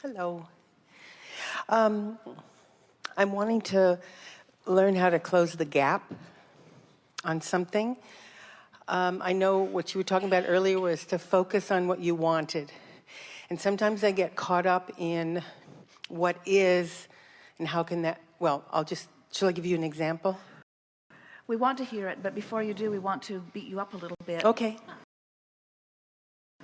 Hello. I'm wanting to learn how to close the gap on something. I know what you were talking about earlier was to focus on what you wanted. And sometimes I get caught up in what is and how can that, shall I give you an example? We want to hear it, but before you do, we want to beat you up a little bit. Okay.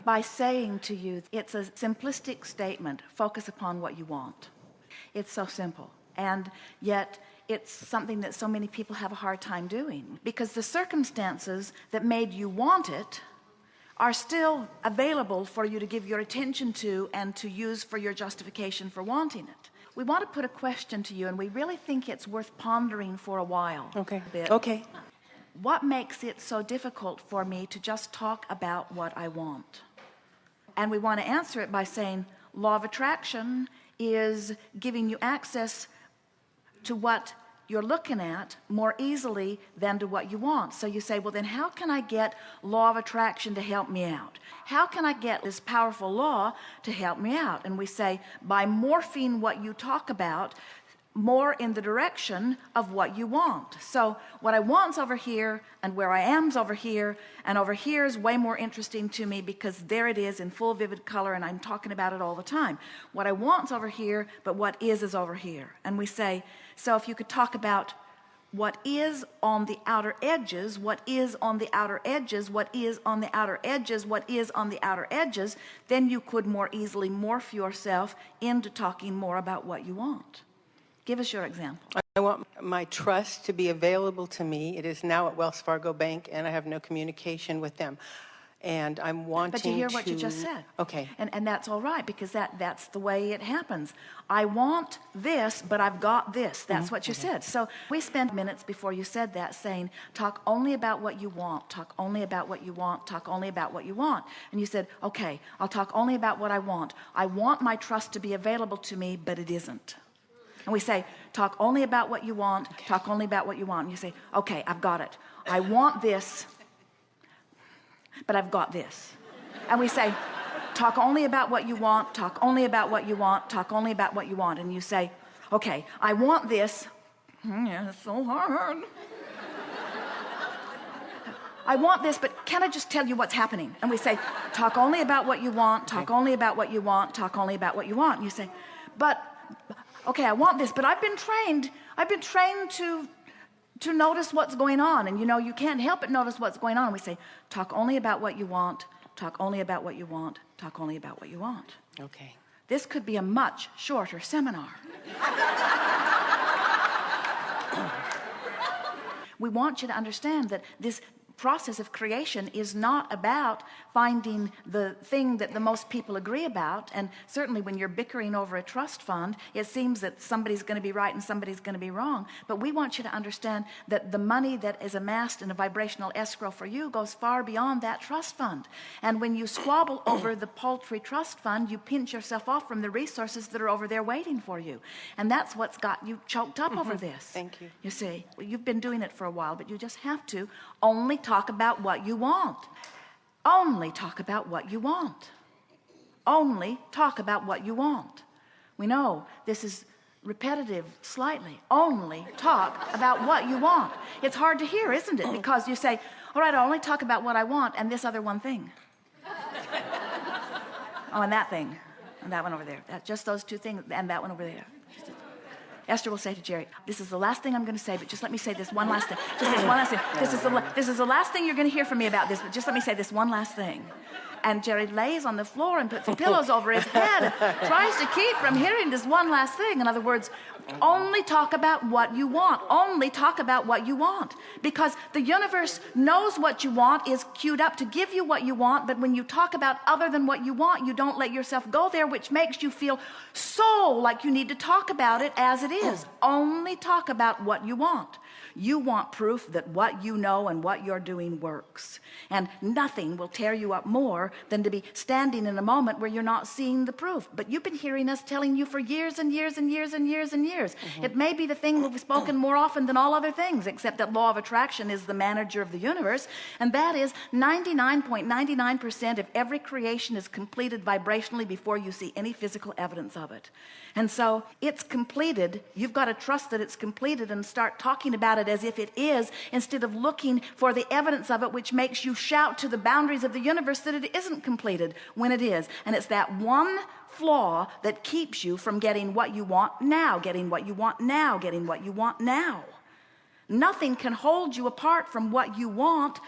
By saying to you, it's a simplistic statement, focus upon what you want. It's so simple, and yet it's something that so many people have a hard time doing, because the circumstances that made you want it are still available for you to give your attention to and to use for your justification for wanting it. We want to put a question to you, and we really think it's worth pondering for a while. Okay. A bit. Okay. What makes it so difficult for me to just talk about what I want? And we want to answer it by saying, law of attraction is giving you access to what you're looking at more easily than to what you want. So you say, well, then how can I get law of attraction to help me out? How can I get this powerful law to help me out? And we say, by morphing what you talk about more in the direction of what you want. So what I want's over here, and where I am's over here, and over here is way more interesting to me because there it is in full vivid color, and I'm talking about it all the time. What I want's over here, but what is over here. And we say, so if you could talk about what is on the outer edges, what is on the outer edges, what is on the outer edges, what is on the outer edges, then you could more easily morph yourself into talking more about what you want. Give us your example. I want my trust to be available to me. It is now at Wells Fargo Bank, and I have no communication with them. And I'm wanting to... But you hear what you just said. Okay. And that's all right, because that's the way it happens. I want this, but I've got this. That's what you said. So we spent minutes before you said that saying, talk only about what you want, talk only about what you want, talk only about what you want. And you said, okay, I'll talk only about what I want. I want my trust to be available to me, but it isn't. And we say, talk only about what you want, talk only about what you want. And you say, okay, I've got it. I want this, but I've got this. And we say, talk only about what you want, talk only about what you want, talk only about what you want. And you say, okay, I want this. Yeah, it's so hard. I want this, but can I just tell you what's happening? And we say, talk only about what you want, talk only about what you want, talk only about what you want. And you say, but... okay, I want this, but I've been trained to notice what's going on, and you can't help but notice what's going on. We say, talk only about what you want, talk only about what you want, talk only about what you want. Okay. This could be a much shorter seminar. We want you to understand that this process of creation is not about finding the thing that the most people agree about. And certainly when you're bickering over a trust fund, it seems that somebody's going to be right and somebody's going to be wrong. But we want you to understand that the money that is amassed in a vibrational escrow for you goes far beyond that trust fund. And when you squabble over the paltry trust fund, you pinch yourself off from the resources that are over there waiting for you. And that's what's got you choked up over this. Thank you. You see, you've been doing it for a while, but you just have to only talk about what you want. Only talk about what you want. Only talk about what you want. We know this is repetitive slightly. Only talk about what you want. It's hard to hear, isn't it? Because you say, all right, I'll only talk about what I want and this other one thing. Oh, and that thing. And that one over there. Just those two things and that one over there. Esther will say to Jerry, this is the last thing I'm going to say, but just let me say this one last thing. Just this one last thing. This is the last thing you're going to hear from me about this, but just let me say this one last thing. And Jerry lays on the floor and puts the pillows over his head and tries to keep from hearing this one last thing. In other words, only talk about what you want. Only talk about what you want. Because the universe knows what you want, is queued up to give you what you want, but when you talk about other than what you want, you don't let yourself go there, which makes you feel so like you need to talk about it as it is. Only talk about what you want. You want proof that what you know and what you're doing works. And nothing will tear you up more than to be standing in a moment where you're not seeing the proof. But you've been hearing us telling you for years and years and years and years and years. It may be the thing we've spoken more often than all other things, except that law of attraction is the manager of the universe. And that is 99.99% of every creation is completed vibrationally before you see any physical evidence of it. And so it's completed. You've got to trust that it's completed and start talking about it as if it is, instead of looking for the evidence of it, which makes you shout to the boundaries of the universe that it isn't completed when it is. And it's that one flaw that keeps you from getting what you want now, getting what you want now, getting what you want now. Nothing can hold you apart from what you want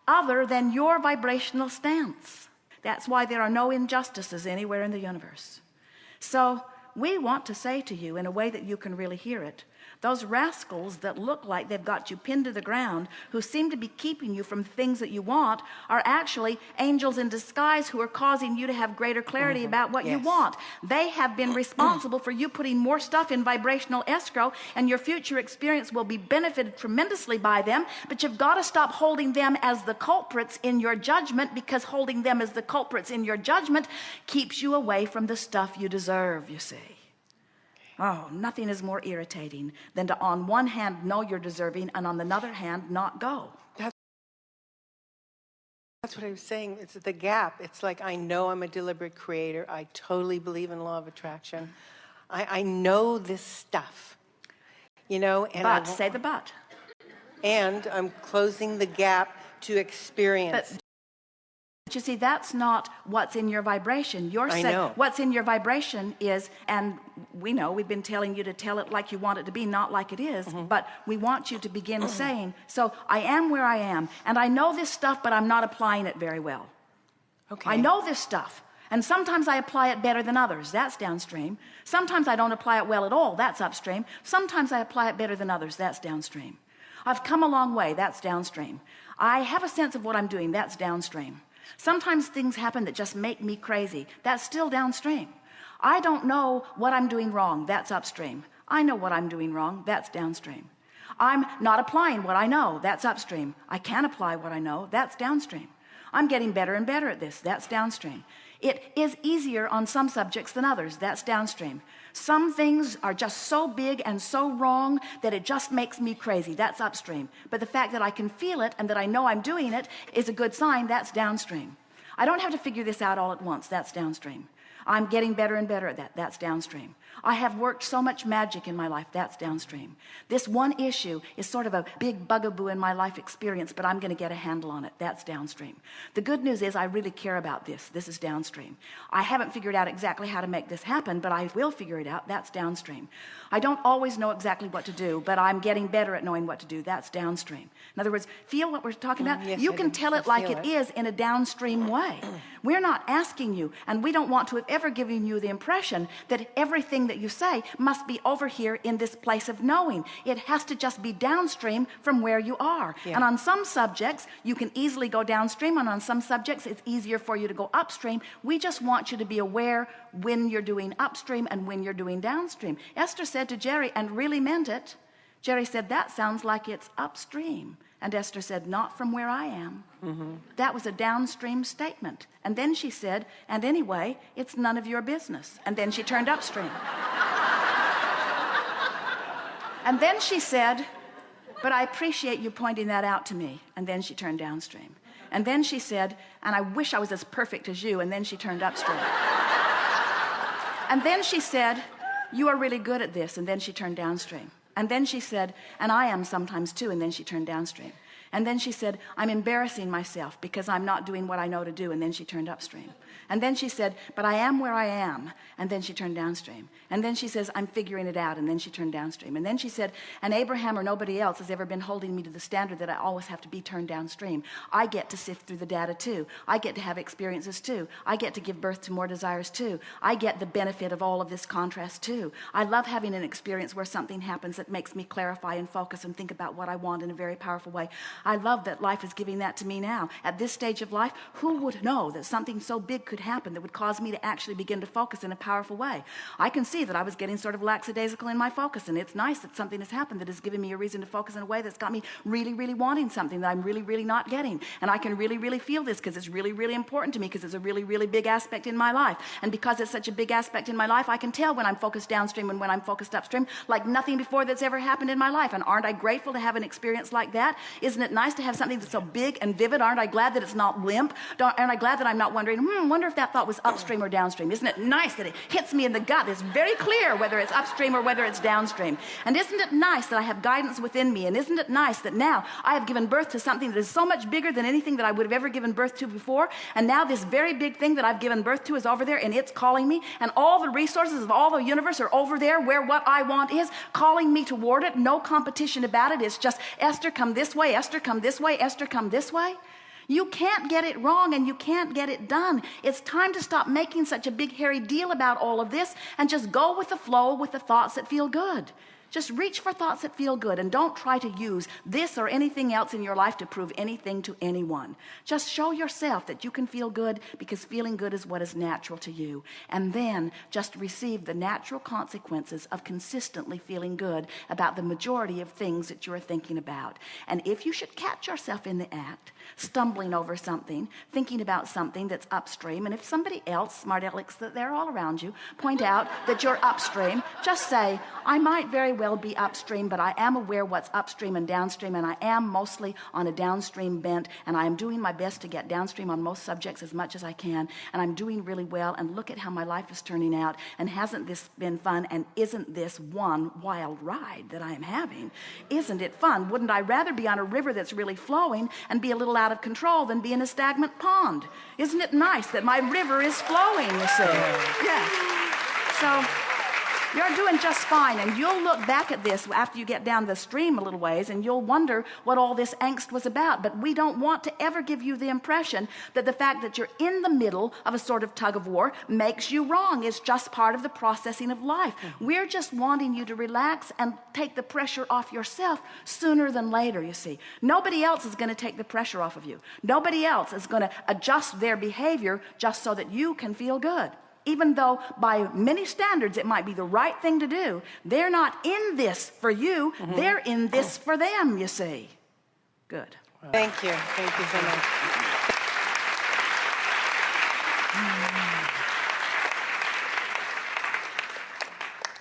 other than your vibrational stance. That's why there are no injustices anywhere in the universe. So we want to say to you, in a way that you can really hear it, those rascals that look like they've got you pinned to the ground, who seem to be keeping you from things that you want, are actually angels in disguise who are causing you to have greater clarity about what you want. They have been responsible for you putting more stuff in vibrational escrow, and your future experience will be benefited tremendously by them. But you've got to stop holding them as the culprits in your judgment, because holding them as the culprits in your judgment keeps you away from the stuff you deserve, you see. Oh, nothing is more irritating than to, on one hand, know you're deserving, and on the other hand, not go. That's what I was saying. It's the gap. It's like, I know I'm a deliberate creator. I totally believe in law of attraction. I know this stuff, and But, say the but. And I'm closing the gap to experience. But you see, that's not what's in your vibration. You're saying what's in your vibration is, and we know we've been telling you to tell it like you want it to be, not like it is, but we want you to begin saying, so I am where I am, and I know this stuff, but I'm not applying it very well. Okay. I know this stuff, and sometimes I apply it better than others. That's downstream. Sometimes I don't apply it well at all. That's upstream. Sometimes I apply it better than others. That's downstream. I've come a long way. That's downstream. I have a sense of what I'm doing. That's downstream. Sometimes things happen that just make me crazy. That's still downstream. I don't know what I'm doing wrong. That's upstream. I know what I'm doing wrong. That's downstream. I'm not applying what I know. That's upstream. I can apply what I know. That's downstream. I'm getting better and better at this. That's downstream. It is easier on some subjects than others. That's downstream. Some things are just so big and so wrong that it just makes me crazy. That's upstream. But the fact that I can feel it and that I know I'm doing it is a good sign. That's downstream. I don't have to figure this out all at once. That's downstream. I'm getting better and better at that. That's downstream. I have worked so much magic in my life. That's downstream. This one issue is sort of a big bugaboo in my life experience, but I'm going to get a handle on it. That's downstream. The good news is I really care about this. This is downstream. I haven't figured out exactly how to make this happen, but I will figure it out. That's downstream. I don't always know exactly what to do, but I'm getting better at knowing what to do. That's downstream. In other words, feel what we're talking about? Yes, you can tell it like it is in a downstream way. We're not asking you, and we don't want to have ever given you the impression that everything that you say must be over here in this place of knowing. It has to just be downstream from where you are. Yeah. And on some subjects, you can easily go downstream, and on some subjects, it's easier for you to go upstream. We just want you to be aware when you're doing upstream and when you're doing downstream. Esther said to Jerry, and really meant it, Jerry said, that sounds like it's upstream. And Esther said, not from where I am. That was a downstream statement. And then she said, and anyway, it's none of your business. And then she turned upstream. And then she said, but I appreciate you pointing that out to me. And then she turned downstream. And then she said, and I wish I was as perfect as you. And then she turned upstream. And then she said, you are really good at this. And then she turned downstream. And then she said, and I am sometimes too. And then she turned downstream. And then she said, I'm embarrassing myself because I'm not doing what I know to do. And then she turned upstream. And then she said, but I am where I am. And then she turned downstream. And then she says, I'm figuring it out. And then she turned downstream. And then she said, and Abraham or nobody else has ever been holding me to the standard that I always have to be turned downstream. I get to sift through the data too. I get to have experiences too. I get to give birth to more desires too. I get the benefit of all of this contrast too. I love having an experience where something happens that makes me clarify and focus and think about what I want in a very powerful way. I love that life is giving that to me now. At this stage of life, who would know that something so big could happen that would cause me to actually begin to focus in a powerful way? I can see that I was getting sort of lackadaisical in my focus, and it's nice that something has happened that has given me a reason to focus in a way that's got me really, really wanting something that I'm really, really not getting. And I can really, really feel this because it's really, really important to me, because it's a really, really big aspect in my life. And because it's such a big aspect in my life, I can tell when I'm focused downstream and when I'm focused upstream like nothing before that's ever happened in my life. And aren't I grateful to have an experience like that? Isn't it nice to have something that's so big and vivid? Aren't I glad that it's not limp? Aren't I glad that I'm not wondering, wonder if that thought was upstream or downstream? Isn't it nice that it hits me in the gut? It's very clear whether it's upstream or whether it's downstream. And isn't it nice that I have guidance within me? And isn't it nice that now I have given birth to something that is so much bigger than anything that I would have ever given birth to before? And now this very big thing that I've given birth to is over there, and it's calling me, and all the resources of all the universe are over there where what I want is, calling me toward it. No competition about it. It's just, Esther, come this way, Esther, come this way, Esther, come this way. You can't get it wrong, and you can't get it done. It's time to stop making such a big hairy deal about all of this and just go with the flow with the thoughts that feel good. Just reach for thoughts that feel good, and don't try to use this or anything else in your life to prove anything to anyone. Just show yourself that you can feel good, because feeling good is what is natural to you. And then just receive the natural consequences of consistently feeling good about the majority of things that you're thinking about. And if you should catch yourself in the act, stumbling over something, thinking about something that's upstream, and if somebody else, smart alecks that they're all around you, point out that you're upstream, just say, I might very well be upstream, but I am aware what's upstream and downstream, and I am mostly on a downstream bent, and I am doing my best to get downstream on most subjects as much as I can, and I'm doing really well, and look at how my life is turning out, and hasn't this been fun, and isn't this one wild ride that I am having? Isn't it fun? Wouldn't I rather be on a river that's really flowing and be a little out of control than be in a stagnant pond? Isn't it nice that my river is flowing, you see? Yeah. So you're doing just fine, and you'll look back at this after you get down the stream a little ways, and you'll wonder what all this angst was about. But we don't want to ever give you the impression that the fact that you're in the middle of a sort of tug of war makes you wrong. It's just part of the processing of life. We're just wanting you to relax and take the pressure off yourself sooner than later, you see. Nobody else is going to take the pressure off of you. Nobody else is going to adjust their behavior just so that you can feel good. Even though by many standards it might be the right thing to do, they're not in this for you. They're in this for them, you see. Good. Thank you. Thank you so much.